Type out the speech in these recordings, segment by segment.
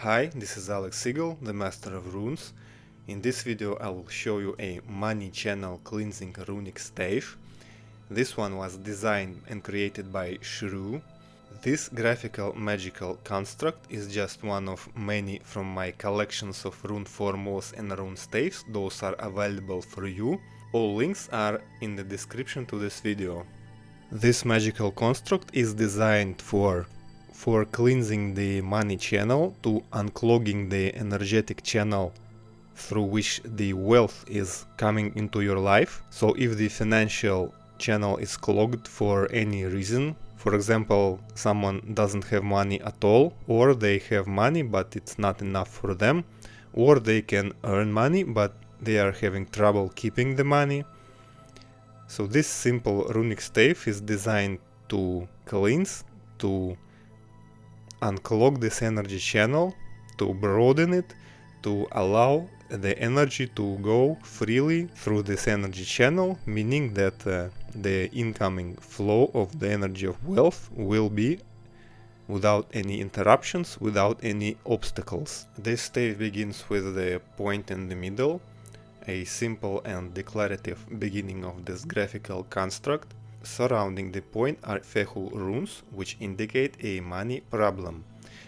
Hi, this is Alex Siegel, the Master of Runes. In this video I will show you a money channel cleansing runic stave. This one was designed and created by Shrew. This graphical magical construct is just one of many from my collections of rune formulas and rune staves. Those are available for you. All links are in the description to this video. This magical construct is designed for cleansing the money channel, to unclogging the energetic channel through which the wealth is coming into your life. So if the financial channel is clogged for any reason, for example, someone doesn't have money at all, or they have money but it's not enough for them, or they can earn money but they are having trouble keeping the money. So this simple runic stave is designed to cleanse, to unclog this energy channel, to broaden it, to allow the energy to go freely through this energy channel, meaning that the incoming flow of the energy of wealth will be without any interruptions, without any obstacles. This stave begins with the point in the middle, a simple and declarative beginning of this graphical construct. Surrounding the point are fehu runes, which indicate a money problem,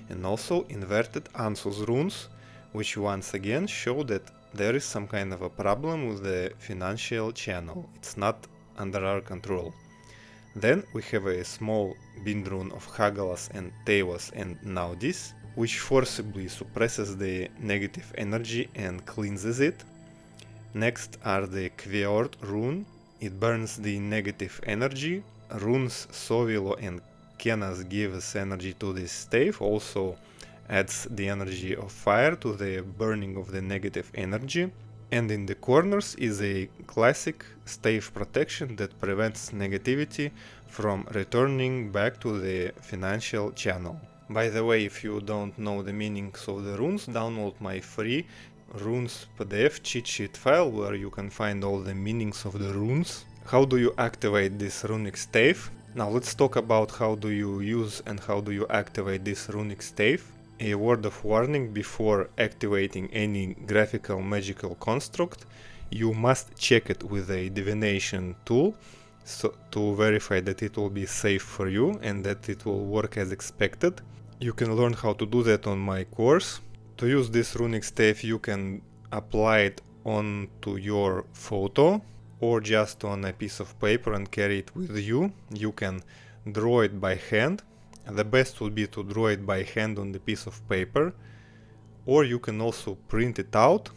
and also inverted Ansus runes, which once again show that there is some kind of a problem with the financial channel. It's not under our control. Then we have a small bind rune of Hagalas and Tevas and Naudis, which forcibly suppresses the negative energy and cleanses it. Next are the Kveord rune. It burns the negative energy. Runes Sovilo and Kenas gives energy to this stave, also adds the energy of fire to the burning of the negative energy. And in the corners is a classic stave protection that prevents negativity from returning back to the financial channel. By the way, if you don't know the meanings of the runes, download my free runes PDF cheat sheet file where you can find all the meanings of the runes. How do you activate this runic stave? Now let's talk about how do you use and how do you activate this runic stave. A word of warning: before activating any graphical magical construct, you must check it with a divination tool, so to verify that it will be safe for you and that it will work as expected. You can learn how to do that on my course. To use this runic stave, you can apply it onto your photo or just on a piece of paper and carry it with you. You can draw it by hand. The best would be to draw it by hand on the piece of paper, or you can also print it out,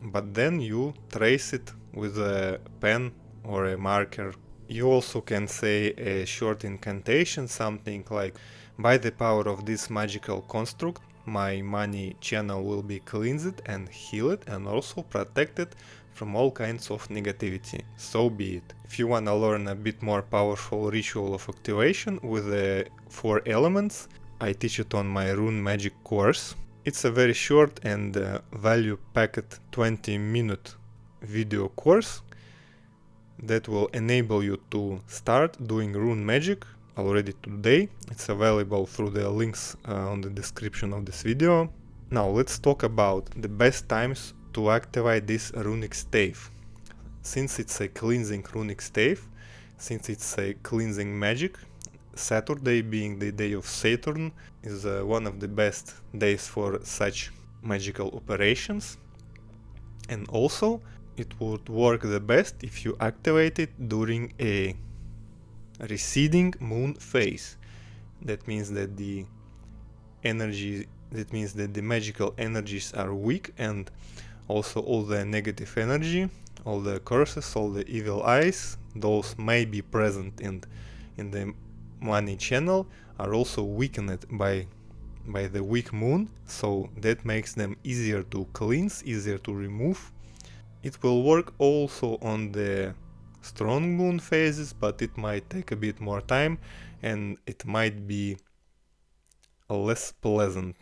but then you trace it with a pen or a marker. You also can say a short incantation, something like, by the power of this magical construct, my money channel will be cleansed and healed and also protected from all kinds of negativity. So be it. If you wanna learn a bit more powerful ritual of activation with the 4 elements, I teach it on my Rune Magic course. It's a very short and value-packed 20-minute video course that will enable you to start doing rune magic already today. It's available through the links on the description of this video. Now let's talk about the best times to activate this runic stave. Since it's a cleansing runic stave, since it's a cleansing magic, Saturday, being the day of Saturn, is one of the best days for such magical operations. And also it would work the best if you activate it during a receding moon phase. That means that the magical energies are weak, and also all the negative energy, all the curses, all the evil eyes, those may be present in the money channel, are also weakened by the weak moon, so that makes them easier to cleanse, easier to remove. It will work also on the strong moon phases, but it might take a bit more time and it might be less pleasant.